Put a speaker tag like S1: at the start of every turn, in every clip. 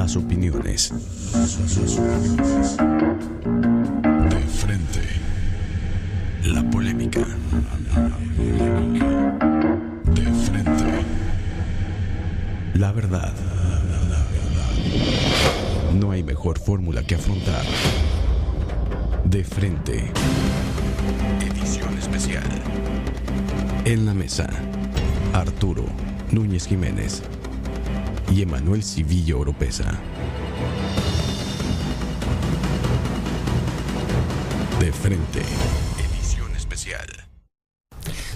S1: las opiniones. De frente. La polémica. De frente. La verdad. No hay mejor fórmula que afrontar. De frente. Edición especial. En la mesa, Arturo Núñez Jiménez y Emanuel Civillo Oropeza. De frente, edición especial.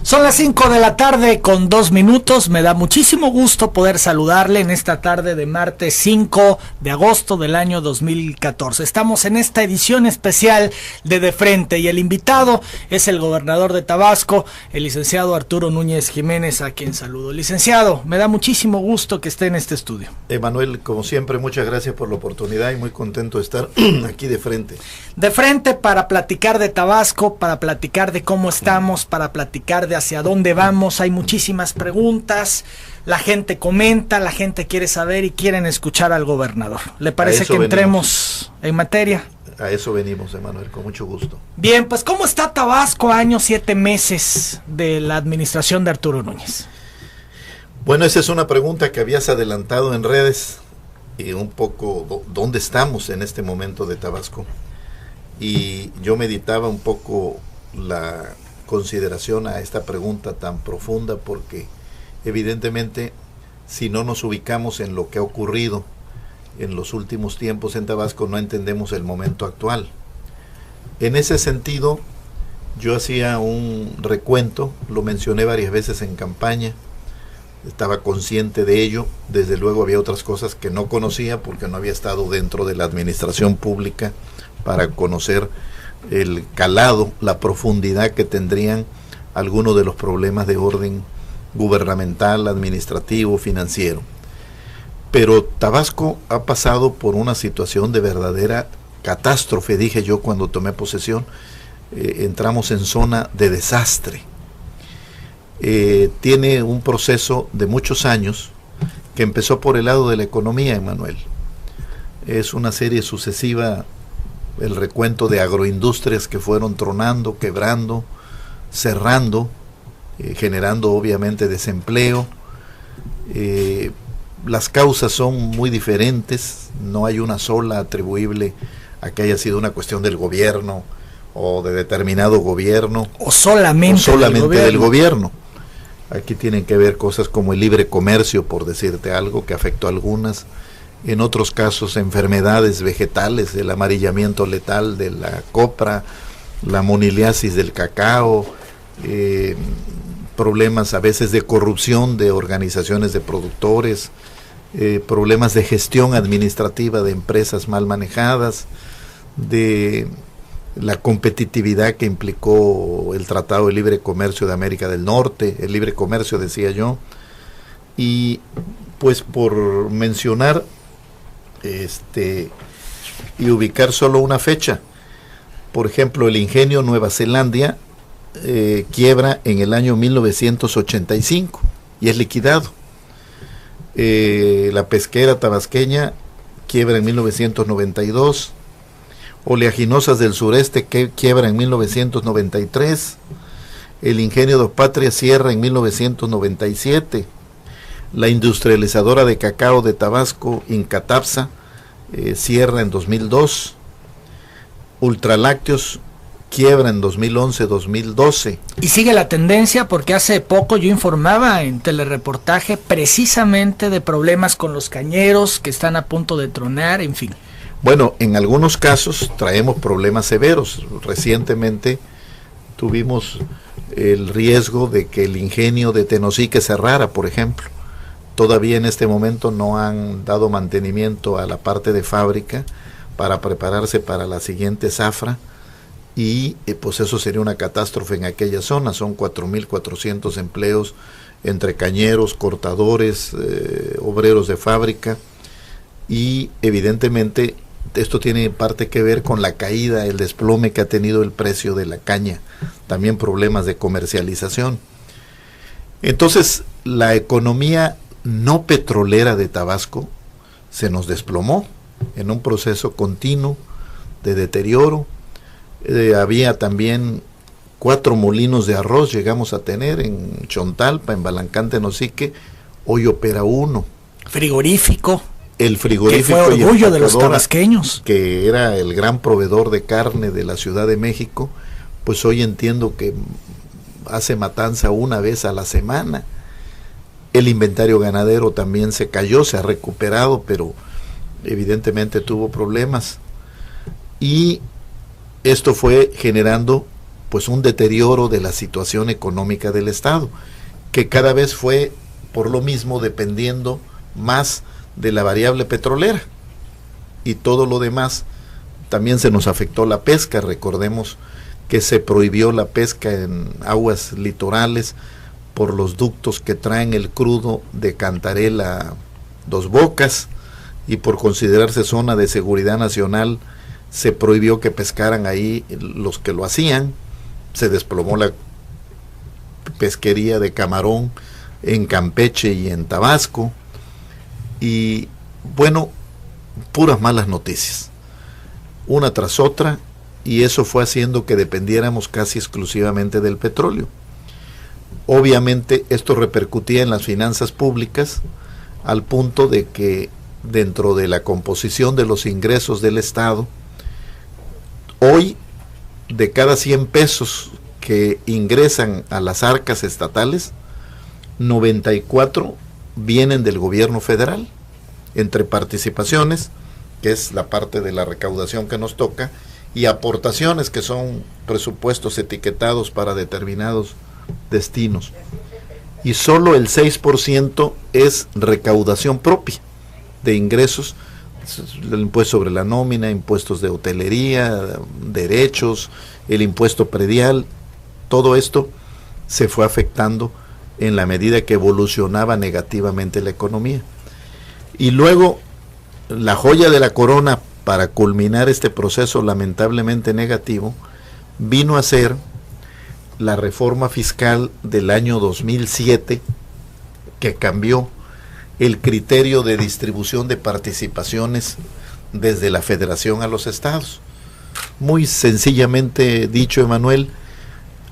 S2: Son las 5 de la tarde con 2 minutos. Me da muchísimo gusto poder saludarle en esta tarde de martes 5 de agosto del año 2014. Estamos en esta edición especial de Frente y el invitado es el gobernador de Tabasco, el licenciado Arturo Núñez Jiménez, a quien saludo. Licenciado, me da muchísimo gusto que esté en este estudio.
S3: Emanuel, como siempre, muchas gracias por la oportunidad y muy contento de estar aquí de frente.
S2: De frente para platicar de Tabasco, para platicar de cómo estamos, para platicar de hacia dónde vamos. Hay muchísimas preguntas, la gente comenta, la gente quiere saber y quieren escuchar al gobernador. ¿Le parece que entremos en materia?
S3: A eso venimos, Emanuel, con mucho gusto.
S2: Bien, pues ¿cómo está Tabasco a años 7 meses de la administración de Arturo Núñez?
S3: Bueno, esa es una pregunta que habías adelantado en redes, y un poco dónde estamos en este momento de Tabasco. Y yo meditaba un poco la consideración a esta pregunta tan profunda, porque evidentemente si no nos ubicamos en lo que ha ocurrido en los últimos tiempos en Tabasco, no entendemos el momento actual. En ese sentido, yo hacía un recuento, lo mencioné varias veces en campaña, estaba consciente de ello. Desde luego había otras cosas que no conocía porque no había estado dentro de la administración pública para conocer el calado, la profundidad que tendrían algunos de los problemas de orden gubernamental, administrativo, financiero. Pero Tabasco ha pasado por una situación de verdadera catástrofe, dije yo cuando tomé posesión. Entramos en zona de desastre. Tiene un proceso de muchos años que empezó por el lado de la economía, Emanuel. Es una serie sucesiva, el recuento de agroindustrias que fueron tronando, quebrando, cerrando, generando obviamente desempleo. Las causas son muy diferentes, no hay una sola atribuible a que haya sido una cuestión del gobierno o de determinado gobierno.
S2: O solamente
S3: del gobierno. Aquí tienen que ver cosas como el libre comercio, por decirte algo, que afectó a algunas. En otros casos, enfermedades vegetales, el amarillamiento letal de la copra, la moniliasis del cacao, problemas a veces de corrupción de organizaciones de productores, problemas de gestión administrativa de empresas mal manejadas, de la competitividad que implicó el Tratado de Libre Comercio de América del Norte, el libre comercio, decía yo. Y pues por mencionar y ubicar solo una fecha, por ejemplo, el ingenio Nueva Zelanda quiebra en el año 1985 y es liquidado. La pesquera tabasqueña quiebra en 1992, Oleaginosas del Sureste que quiebra en 1993, el ingenio Dos Patrias cierra en 1997, la industrializadora de cacao de Tabasco, Incatapsa, cierra en 2002, Ultralácteos quiebra en 2011-2012.
S2: Y sigue la tendencia, porque hace poco yo informaba en telereportaje precisamente de problemas con los cañeros que están a punto de tronar, en fin.
S3: Bueno, en algunos casos traemos problemas severos. Recientemente tuvimos el riesgo de que el ingenio de Tenosique cerrara, por ejemplo. Todavía en este momento no han dado mantenimiento a la parte de fábrica para prepararse para la siguiente zafra, y pues eso sería una catástrofe en aquella zona. Son 4.400 empleos entre cañeros, cortadores, obreros de fábrica, y evidentemente esto tiene en parte que ver con la caída, el desplome que ha tenido el precio de la caña, también problemas de comercialización. Entonces, la economía no petrolera de Tabasco se nos desplomó en un proceso continuo de deterioro. Había también 4 molinos de arroz, llegamos a tener en Chontalpa, en Balancán, Nosique. Hoy opera uno.
S2: Frigorífico.
S3: El frigorífico,
S2: que fue orgullo de los tabasqueños,
S3: que era el gran proveedor de carne de la Ciudad de México, pues hoy entiendo que hace matanza una vez a la semana. El inventario ganadero también se cayó, se ha recuperado, pero evidentemente tuvo problemas. Y esto fue generando pues un deterioro de la situación económica del Estado, que cada vez fue por lo mismo dependiendo más de la variable petrolera, y todo lo demás. También se nos afectó la pesca. Recordemos que se prohibió la pesca en aguas litorales por los ductos que traen el crudo de Cantarell, Dos Bocas, y por considerarse zona de seguridad nacional se prohibió que pescaran ahí los que lo hacían. Se desplomó la pesquería de camarón en Campeche y en Tabasco. Y bueno, puras malas noticias, una tras otra, y eso fue haciendo que dependiéramos casi exclusivamente del petróleo. Obviamente esto repercutía en las finanzas públicas, al punto de que dentro de la composición de los ingresos del Estado, hoy de cada 100 pesos que ingresan a las arcas estatales, 94 vienen del gobierno federal, entre participaciones, que es la parte de la recaudación que nos toca, y aportaciones, que son presupuestos etiquetados para determinados destinos. Y solo el 6% es recaudación propia de ingresos, el impuesto sobre la nómina, impuestos de hotelería, derechos, el impuesto predial. Todo esto se fue afectando en la medida que evolucionaba negativamente la economía. Y luego, la joya de la corona para culminar este proceso lamentablemente negativo, vino a ser la reforma fiscal del año 2007, que cambió el criterio de distribución de participaciones desde la federación a los estados. Muy sencillamente dicho, Emanuel,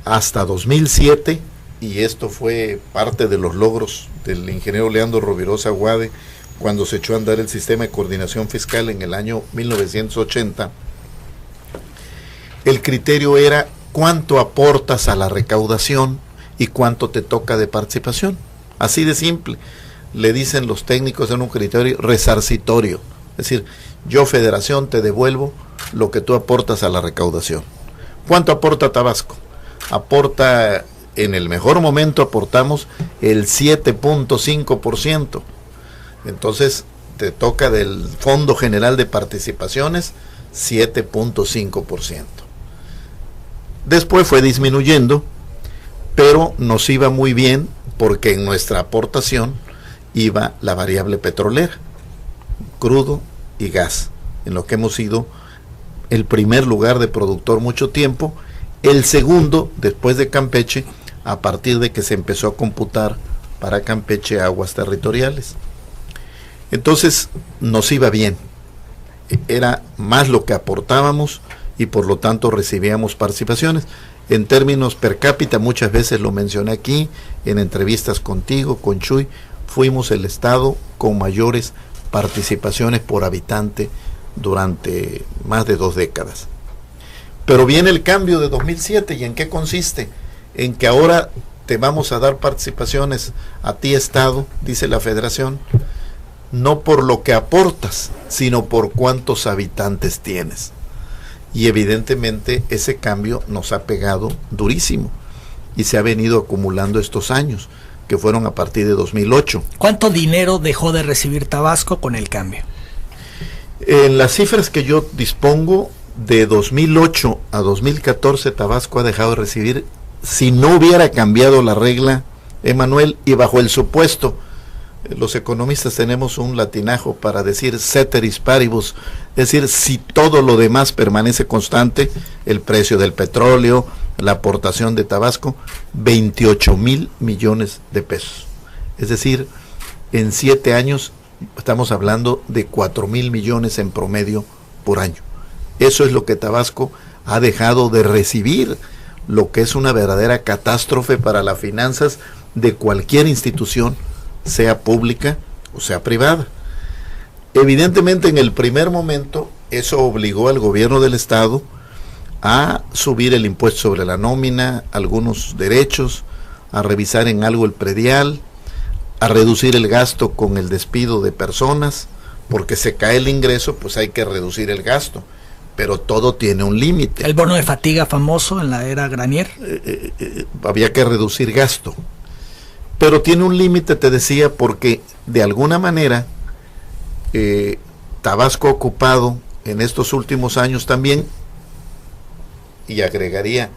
S3: hasta 2007, y esto fue parte de los logros del ingeniero Leandro Rovirosa Guade cuando se echó a andar el sistema de coordinación fiscal en el año 1980, el criterio era cuánto aportas a la recaudación y cuánto te toca de participación. Así de simple. Le dicen los técnicos en un criterio resarcitorio. Es decir, yo federación te devuelvo lo que tú aportas a la recaudación. ¿Cuánto aporta Tabasco? Aporta, en el mejor momento aportamos el 7.5%. Entonces te toca del Fondo General de Participaciones 7.5%. Después fue disminuyendo, pero nos iba muy bien porque en nuestra aportación iba la variable petrolera, crudo y gas, en lo que hemos sido el primer lugar de productor mucho tiempo, el segundo después de Campeche, a partir de que se empezó a computar para Campeche aguas territoriales. Entonces nos iba bien, era más lo que aportábamos y por lo tanto recibíamos participaciones. En términos per cápita, muchas veces lo mencioné aquí, en entrevistas contigo, con Chuy, fuimos el estado con mayores participaciones por habitante durante más de 2 décadas. Pero viene el cambio de 2007, ¿y en qué consiste? En que ahora te vamos a dar participaciones a ti, Estado, dice la Federación, no por lo que aportas, sino por cuántos habitantes tienes. Y evidentemente ese cambio nos ha pegado durísimo y se ha venido acumulando estos años, que fueron a partir de 2008.
S2: ¿Cuánto dinero dejó de recibir Tabasco con el cambio?
S3: En las cifras que yo dispongo, de 2008 a 2014 Tabasco ha dejado de recibir, si no hubiera cambiado la regla, Emanuel, y bajo el supuesto, los economistas tenemos un latinajo para decir ceteris paribus, es decir, si todo lo demás permanece constante, el precio del petróleo, la aportación de Tabasco, 28,000 millones de pesos. Es decir, en 7 años estamos hablando de 4,000 millones en promedio por año. Eso es lo que Tabasco ha dejado de recibir, lo que es una verdadera catástrofe para las finanzas de cualquier institución, sea pública o sea privada. Evidentemente, en el primer momento, eso obligó al gobierno del estado a subir el impuesto sobre la nómina, algunos derechos, a revisar en algo el predial, a reducir el gasto con el despido de personas, porque se cae el ingreso, pues hay que reducir el gasto, pero todo tiene un límite.
S2: El bono de fatiga famoso en la era Granier.
S3: Había que reducir gasto, pero tiene un límite, te decía, porque de alguna manera Tabasco ha ocupado en estos últimos años también, y agregaría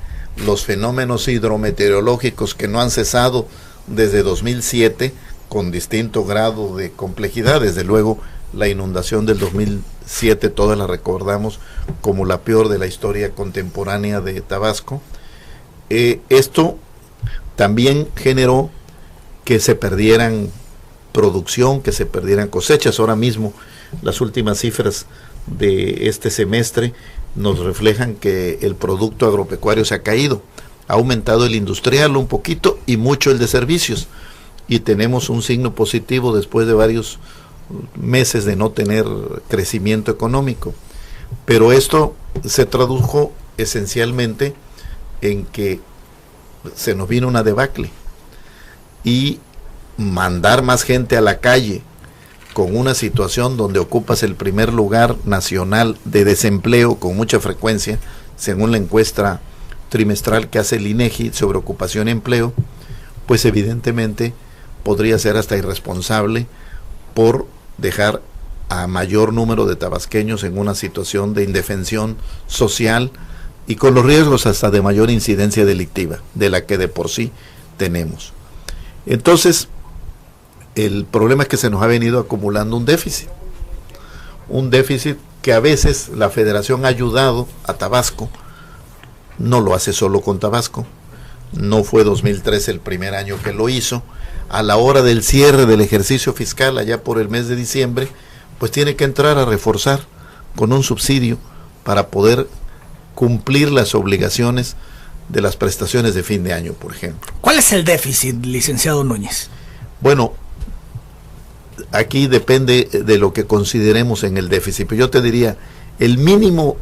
S3: los fenómenos hidrometeorológicos que no han cesado desde 2007 con distinto grado de complejidad. Desde luego la inundación del 2007 todas la recordamos como la peor de la historia contemporánea de Tabasco. Esto también generó que se perdieran producción, que se perdieran cosechas. Ahora mismo las últimas cifras de este semestre nos reflejan que el producto agropecuario se ha caído. Ha aumentado el industrial un poquito y mucho el de servicios, y tenemos un signo positivo después de varios meses de no tener crecimiento económico. Pero esto se tradujo esencialmente en que se nos vino una debacle, y mandar más gente a la calle con una situación donde ocupas el primer lugar nacional de desempleo con mucha frecuencia, según la encuesta trimestral que hace el INEGI sobre ocupación y empleo, pues evidentemente podría ser hasta irresponsable por dejar a mayor número de tabasqueños en una situación de indefensión social y con los riesgos hasta de mayor incidencia delictiva, de la que de por sí tenemos. Entonces, el problema es que se nos ha venido acumulando un déficit que a veces la federación ha ayudado a Tabasco. No lo hace solo con Tabasco, no fue 2013 el primer año que lo hizo. A la hora del cierre del ejercicio fiscal, allá por el mes de diciembre, pues tiene que entrar a reforzar con un subsidio para poder cumplir las obligaciones de las prestaciones de fin de año, por ejemplo.
S2: ¿Cuál es el déficit, licenciado Núñez?
S3: Bueno, aquí depende de lo que consideremos en el déficit, pero yo te diría, el mínimo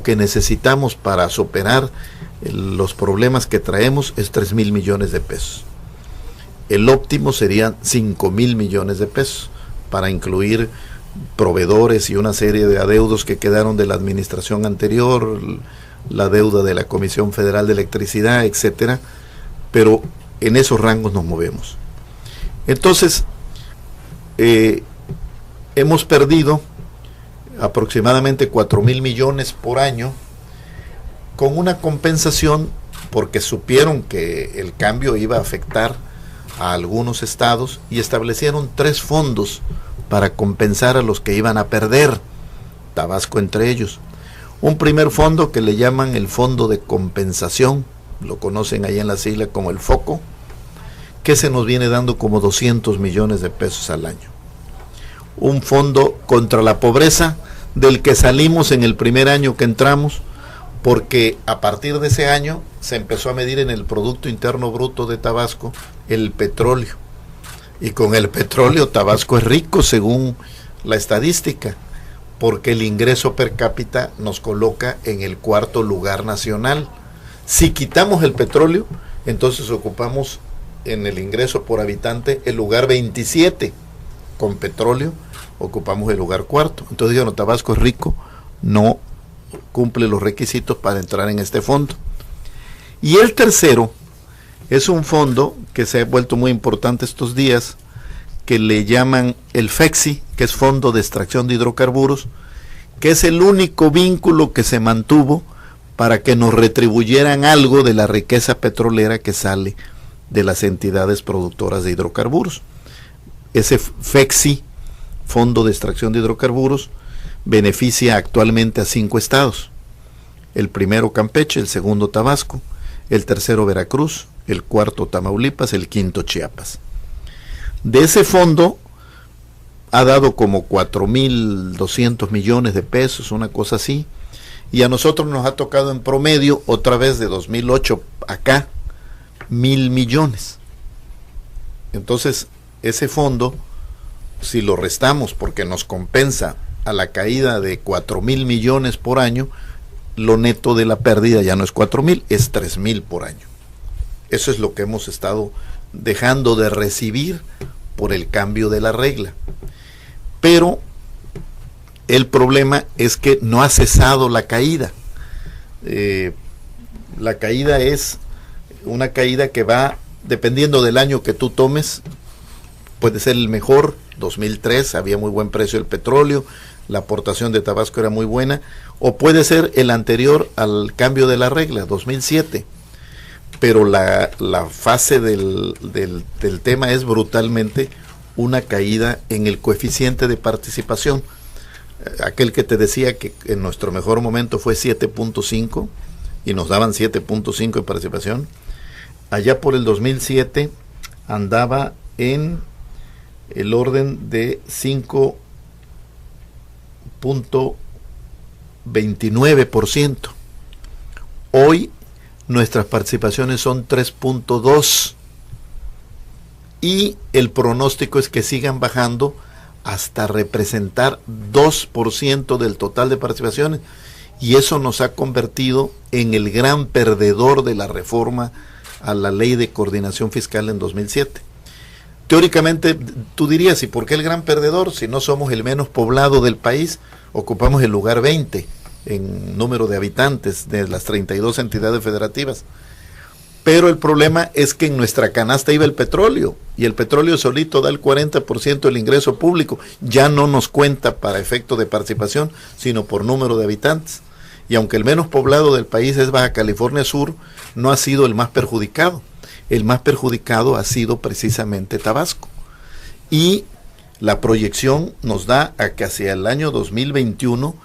S3: que necesitamos para superar los problemas que traemos es 3,000 millones de pesos. El óptimo serían 5,000 millones de pesos para incluir proveedores y una serie de adeudos que quedaron de la administración anterior, la deuda de la Comisión Federal de Electricidad, etcétera, pero en esos rangos nos movemos. Entonces, hemos perdido aproximadamente 4,000 millones por año, con una compensación porque supieron que el cambio iba a afectar a algunos estados y establecieron 3 fondos para compensar a los que iban a perder, Tabasco entre ellos. Un primer fondo que le llaman el Fondo de Compensación, lo conocen ahí en la sigla como el FOCO, que se nos viene dando como 200 millones de pesos al año. Un fondo contra la pobreza, del que salimos en el primer año que entramos, porque a partir de ese año se empezó a medir en el Producto Interno Bruto de Tabasco el petróleo, y con el petróleo Tabasco es rico según la estadística, porque el ingreso per cápita nos coloca en el 4º lugar nacional. Si quitamos el petróleo, entonces ocupamos en el ingreso por habitante el lugar 27, con petróleo ocupamos el lugar 4º. Entonces digo, no, Tabasco es rico, no cumple los requisitos para entrar en este fondo. Y el tercero es un fondo que se ha vuelto muy importante estos días, que le llaman el FEXI, que es Fondo de Extracción de Hidrocarburos, que es el único vínculo que se mantuvo para que nos retribuyeran algo de la riqueza petrolera que sale de las entidades productoras de hidrocarburos. Ese FEXI, Fondo de Extracción de Hidrocarburos, beneficia actualmente a 5 estados. El primero Campeche, el segundo Tabasco, el tercero Veracruz, el cuarto Tamaulipas, el quinto Chiapas. De ese fondo ha dado como 4.200 millones de pesos, una cosa así, y a nosotros nos ha tocado en promedio, otra vez de 2008 acá, 1.000 millones. Entonces, ese fondo, si lo restamos porque nos compensa a la caída de 4.000 millones por año, lo neto de la pérdida ya no es 4.000, es 3.000 por año. Eso es lo que hemos estado dejando de recibir por el cambio de la regla. Pero el problema es que no ha cesado la caída. La caída es una caída que va, dependiendo del año que tú tomes, puede ser el mejor. 2003 había muy buen precio del petróleo, la aportación de Tabasco era muy buena, o puede ser el anterior al cambio de la regla, 2007. Pero la fase del tema es brutalmente una caída en el coeficiente de participación. Aquel que te decía que en nuestro mejor momento fue 7.5 y nos daban 7.5 de participación, allá por el 2007 andaba en el orden de 5.29%. Hoy nuestras participaciones son 3.2 y el pronóstico es que sigan bajando hasta representar 2% del total de participaciones, y eso nos ha convertido en el gran perdedor de la reforma a la Ley de Coordinación Fiscal en 2007. Teóricamente, tú dirías, ¿y por qué el gran perdedor? Si no somos el menos poblado del país, ocupamos el lugar 20 en número de habitantes de las 32 entidades federativas. Pero el problema es que en nuestra canasta iba el petróleo, y el petróleo solito da el 40% del ingreso público. Ya no nos cuenta para efecto de participación, sino por número de habitantes. Y aunque el menos poblado del país es Baja California Sur, no ha sido el más perjudicado. El más perjudicado ha sido precisamente Tabasco. Y la proyección nos da a que hacia el año 2021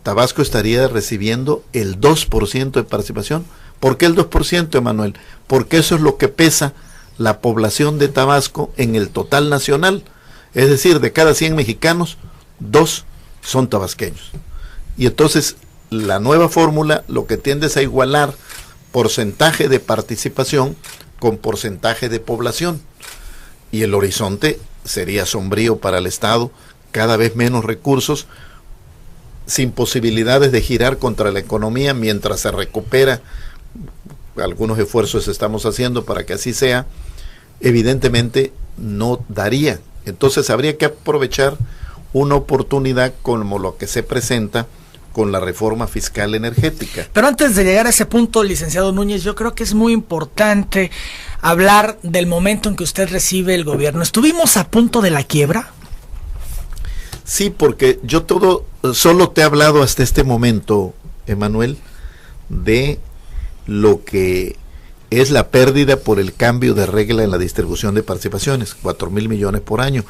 S3: Tabasco estaría recibiendo el 2% de participación. ¿Por qué el 2%, Emanuel? Porque eso es lo que pesa la población de Tabasco en el total nacional. Es decir, de cada 100 mexicanos, 2 son tabasqueños. Y entonces la nueva fórmula lo que tiende es a igualar porcentaje de participación con porcentaje de población. Y el horizonte sería sombrío para el Estado, cada vez menos recursos, sin posibilidades de girar contra la economía mientras se recupera. Algunos esfuerzos estamos haciendo para que así sea. Evidentemente no daría. Entonces habría que aprovechar una oportunidad como lo que se presenta con la reforma fiscal energética.
S2: Pero antes de llegar a ese punto, licenciado Núñez, yo creo que es muy importante hablar del momento en que usted recibe el gobierno. ¿Estuvimos a punto de la quiebra?
S3: Sí, porque yo solo te he hablado hasta este momento, Emanuel, de lo que es la pérdida por el cambio de regla en la distribución de participaciones, 4.000 millones por año.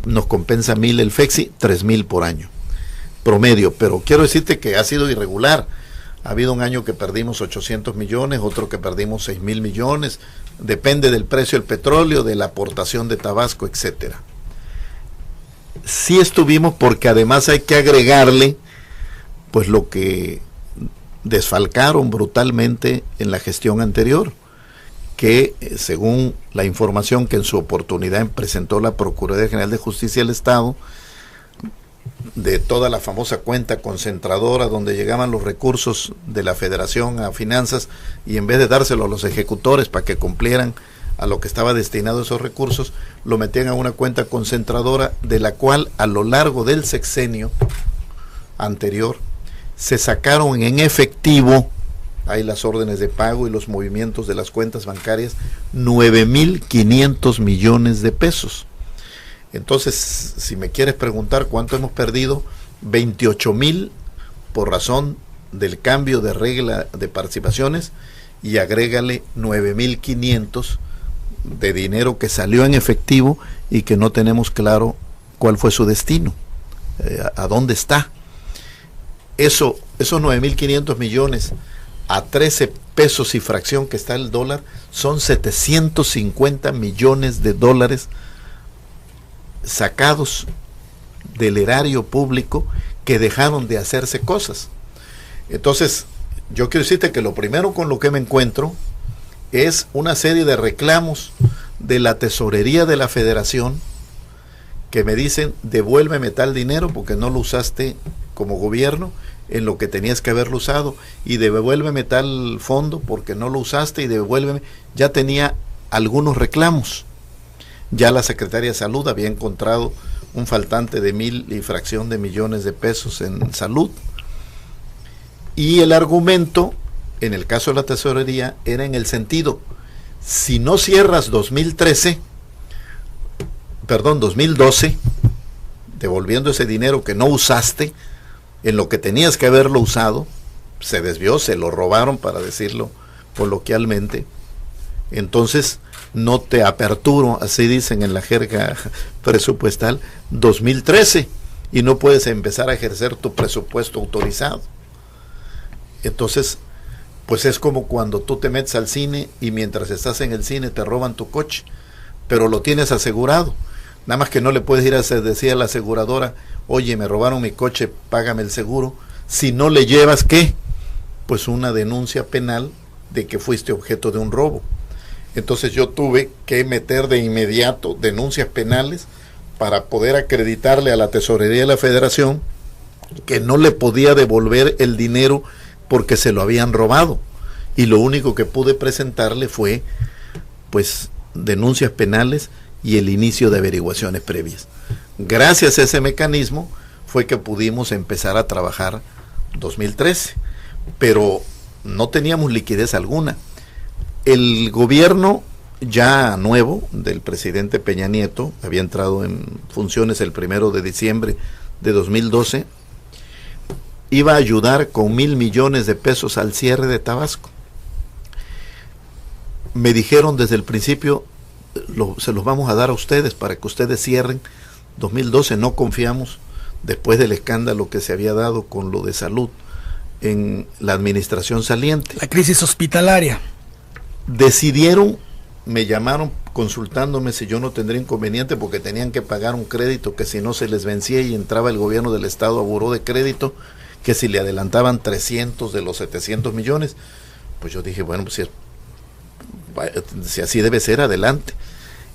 S3: Nos compensa 1.000 el FEXI, 3.000 por año promedio, pero quiero decirte que ha sido irregular. Ha habido un año que perdimos 800 millones, otro que perdimos 6.000 millones, depende del precio del petróleo, de la aportación de Tabasco, etcétera. Sí estuvimos, porque además hay que agregarle pues lo que desfalcaron brutalmente en la gestión anterior, que según la información que en su oportunidad presentó la Procuraduría General de Justicia del Estado, de toda la famosa cuenta concentradora donde llegaban los recursos de la Federación a finanzas, y en vez de dárselo a los ejecutores para que cumplieran a lo que estaba destinado esos recursos, lo metían a una cuenta concentradora, de la cual a lo largo del sexenio anterior se sacaron en efectivo, hay las órdenes de pago y los movimientos de las cuentas bancarias, 9.500 millones de pesos. Entonces, si me quieres preguntar cuánto hemos perdido, 28.000 por razón del cambio de regla de participaciones, y agrégale 9.500 de dinero que salió en efectivo y que no tenemos claro cuál fue su destino, a dónde está. Esos 9.500 millones a 13 pesos y fracción que está el dólar, son 750 millones de dólares sacados del erario público que dejaron de hacerse cosas. Entonces, yo quiero decirte que lo primero con lo que me encuentro es una serie de reclamos de la tesorería de la federación que me dicen: devuélveme tal dinero porque no lo usaste como gobierno en lo que tenías que haberlo usado, y devuélveme tal fondo porque no lo usaste, y devuélveme. Ya tenía algunos reclamos. Ya la Secretaría de Salud había encontrado un faltante de 1,000 y fracción de millones de pesos en salud. Y el argumento, en el caso de la tesorería, era en el sentido: si no cierras 2012, devolviendo ese dinero que no usaste en lo que tenías que haberlo usado, se desvió, se lo robaron, para decirlo coloquialmente, entonces no te aperturo, así dicen en la jerga presupuestal, 2013, y no puedes empezar a ejercer tu presupuesto autorizado. Entonces, pues es como cuando tú te metes al cine y mientras estás en el cine te roban tu coche, pero lo tienes asegurado. Nada más que no le puedes ir a decir a la aseguradora: oye, me robaron mi coche, págame el seguro. Si no le llevas, ¿qué? Pues una denuncia penal de que fuiste objeto de un robo. Entonces yo tuve que meter de inmediato denuncias penales para poder acreditarle a la tesorería de la federación que no le podía devolver el dinero porque se lo habían robado. Y lo único que pude presentarle fue, pues, denuncias penales y el inicio de averiguaciones previas. Gracias a ese mecanismo fue que pudimos empezar a trabajar 2013, pero no teníamos liquidez alguna. El gobierno ya nuevo del presidente Peña Nieto había entrado en funciones el 1 de diciembre de 2012, iba a ayudar con 1,000 millones de pesos al cierre de Tabasco. Me dijeron desde el principio: se los vamos a dar a ustedes para que ustedes cierren 2012. No confiamos, después del escándalo que se había dado con lo de salud en la administración saliente.
S2: La crisis hospitalaria.
S3: Decidieron, me llamaron consultándome si yo no tendría inconveniente, porque tenían que pagar un crédito que si no se les vencía y entraba el gobierno del estado a buró de crédito, que si le adelantaban 300 de los 700 millones. Pues yo dije, bueno, pues si así debe ser, adelante.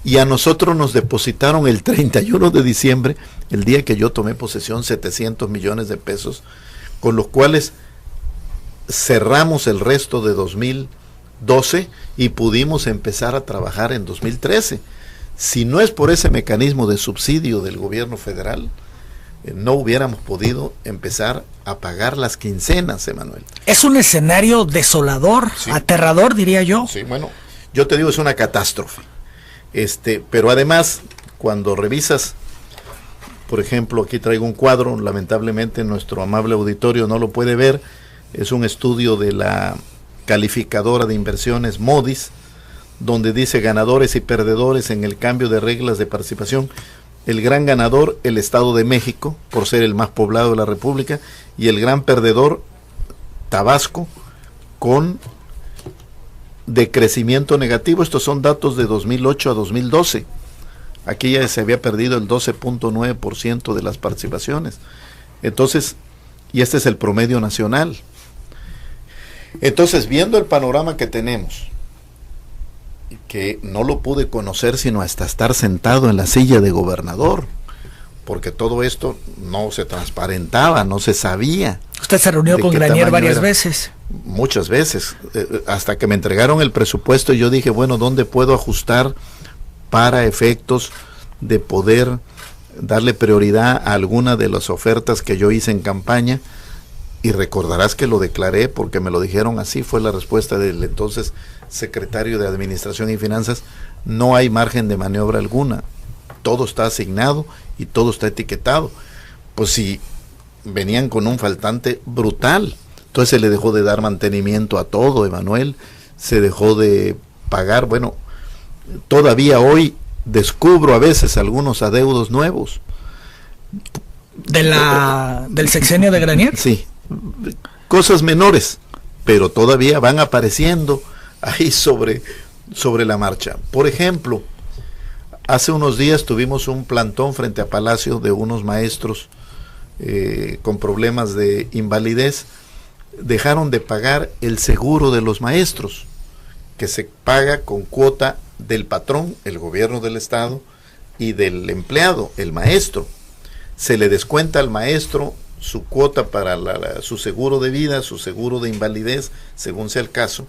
S3: Y a nosotros nos depositaron el 31 de diciembre, el día que yo tomé posesión, 700 millones de pesos, con los cuales cerramos el resto de 2012 y pudimos empezar a trabajar en 2013. Si no es por ese mecanismo de subsidio del gobierno federal, no hubiéramos podido empezar a pagar las quincenas, Emanuel.
S2: Es un escenario desolador, sí, aterrador, diría yo.
S3: Sí, bueno, yo te digo, es una catástrofe. Pero además, cuando revisas, por ejemplo, aquí traigo un cuadro, lamentablemente nuestro amable auditorio no lo puede ver, es un estudio de la calificadora de inversiones Moody's, donde dice ganadores y perdedores en el cambio de reglas de participación. El gran ganador, el Estado de México, por ser el más poblado de la República, y el gran perdedor, Tabasco, con decrecimiento negativo. Estos son datos de 2008 a 2012. Aquí ya se había perdido el 12.9% de las participaciones. Entonces, y este es el promedio nacional. Entonces, viendo el panorama que tenemos, que no lo pude conocer sino hasta estar sentado en la silla de gobernador, porque todo esto no se transparentaba, no se sabía.
S2: Usted se reunió con Granier varias veces.
S3: Muchas veces, hasta que me entregaron el presupuesto, yo dije, bueno, ¿dónde puedo ajustar para efectos de poder darle prioridad a alguna de las ofertas que yo hice en campaña? Y recordarás que lo declaré porque me lo dijeron así, fue la respuesta del entonces secretario de Administración y Finanzas: no hay margen de maniobra alguna, todo está asignado y todo está etiquetado. Pues si venían con un faltante brutal, entonces se le dejó de dar mantenimiento a todo, Emanuel, se dejó de pagar. Bueno, todavía hoy descubro a veces algunos adeudos nuevos.
S2: ¿Del sexenio de Granier?
S3: Sí, cosas menores, pero todavía van apareciendo ahí sobre la marcha. Por ejemplo, Hace unos días tuvimos un plantón frente a Palacio de unos maestros con problemas de invalidez. Dejaron de pagar el seguro de los maestros, que se paga con cuota del patrón, el gobierno del estado, y del empleado, el maestro. Se le descuenta al maestro su cuota para su seguro de vida, su seguro de invalidez, según sea el caso,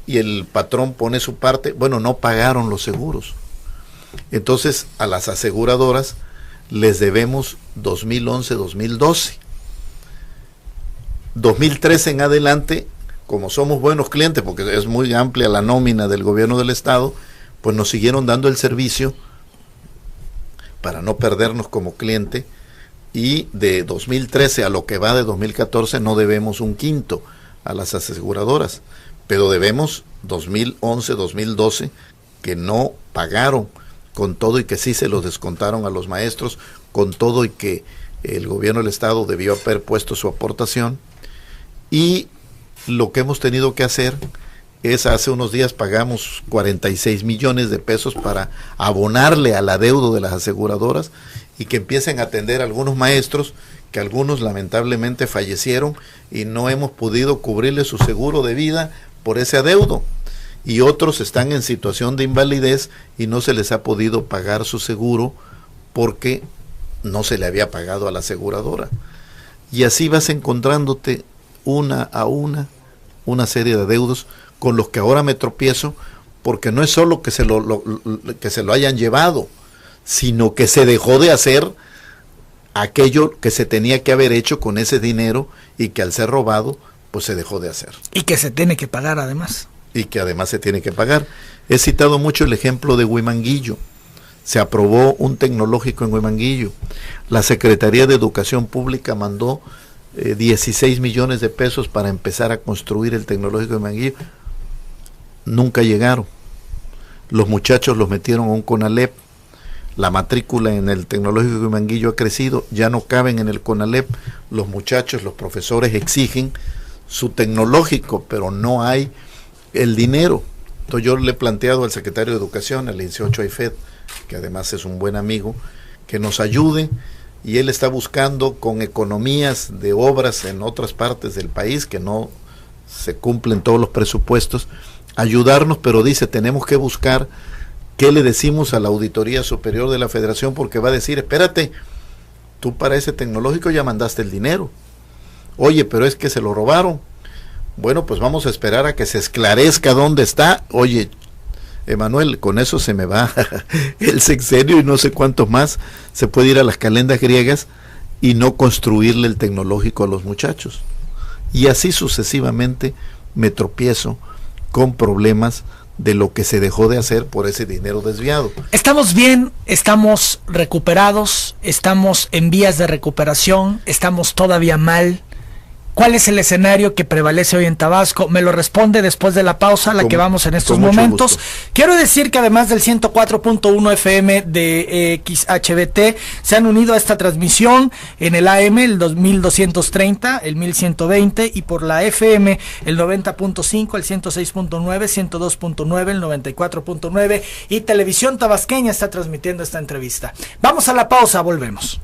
S3: y el patrón pone su parte. Bueno, no pagaron los seguros. Entonces, a las aseguradoras les debemos 2011, 2012. 2013 en adelante, como somos buenos clientes, porque es muy amplia la nómina del gobierno del estado, pues nos siguieron dando el servicio para no perdernos como cliente, y de 2013 a lo que va de 2014 no debemos un quinto a las aseguradoras, pero debemos 2011, 2012 que no pagaron, con todo y que sí se los descontaron a los maestros, con todo y que el gobierno del estado debió haber puesto su aportación. Y lo que hemos tenido que hacer es, hace unos días pagamos 46 millones de pesos para abonarle al adeudo de las aseguradoras y que empiecen a atender a algunos maestros, que algunos lamentablemente fallecieron y no hemos podido cubrirle su seguro de vida por ese adeudo, y otros están en situación de invalidez y no se les ha podido pagar su seguro porque no se le había pagado a la aseguradora. Y así vas encontrándote una a una serie de adeudos con los que ahora me tropiezo, porque no es solo que se lo hayan llevado, sino que se dejó de hacer aquello que se tenía que haber hecho con ese dinero, y que al ser robado, pues se dejó de hacer.
S2: Y que se tiene que pagar además.
S3: Y que además se tiene que pagar. He citado mucho el ejemplo de Huimanguillo. Se aprobó un tecnológico en Huimanguillo. La Secretaría de Educación Pública mandó 16 millones de pesos para empezar a construir el tecnológico de Huimanguillo. Nunca llegaron. Los muchachos los metieron a un CONALEP. La matrícula en el tecnológico de Huimanguillo ha crecido, ya no caben en el CONALEP. Los muchachos, los profesores exigen su tecnológico, pero no hay el dinero. Entonces yo le he planteado al secretario de Educación, al licenciado Ochoa Ifed, que además es un buen amigo, que nos ayude, y él está buscando, con economías de obras en otras partes del país que no se cumplen todos los presupuestos, ayudarnos, pero dice, tenemos que buscar qué le decimos a la Auditoría Superior de la Federación, porque va a decir, espérate, tú para ese tecnológico ya mandaste el dinero. Oye, pero es que se lo robaron. Bueno, pues vamos a esperar a que se esclarezca dónde está. Oye, Emanuel, con eso se me va el sexenio y no sé cuántos más. Se puede ir a las calendas griegas y no construirle el tecnológico a los muchachos. Y así sucesivamente me tropiezo con problemas de lo que se dejó de hacer por ese dinero desviado.
S2: Estamos bien, estamos recuperados, estamos en vías de recuperación, estamos todavía mal. ¿Cuál es el escenario que prevalece hoy en Tabasco? Me lo responde después de la pausa a la que vamos en estos momentos. Quiero decir que además del 104.1 FM de XHBT, se han unido a esta transmisión en el AM, el 2230, el 1120, y por la FM, el 90.5, el 106.9, 102.9, el 94.9, y Televisión Tabasqueña está transmitiendo esta entrevista. Vamos a la pausa, volvemos.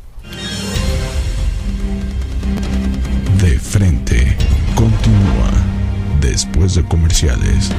S1: De frente, continúa después de comerciales.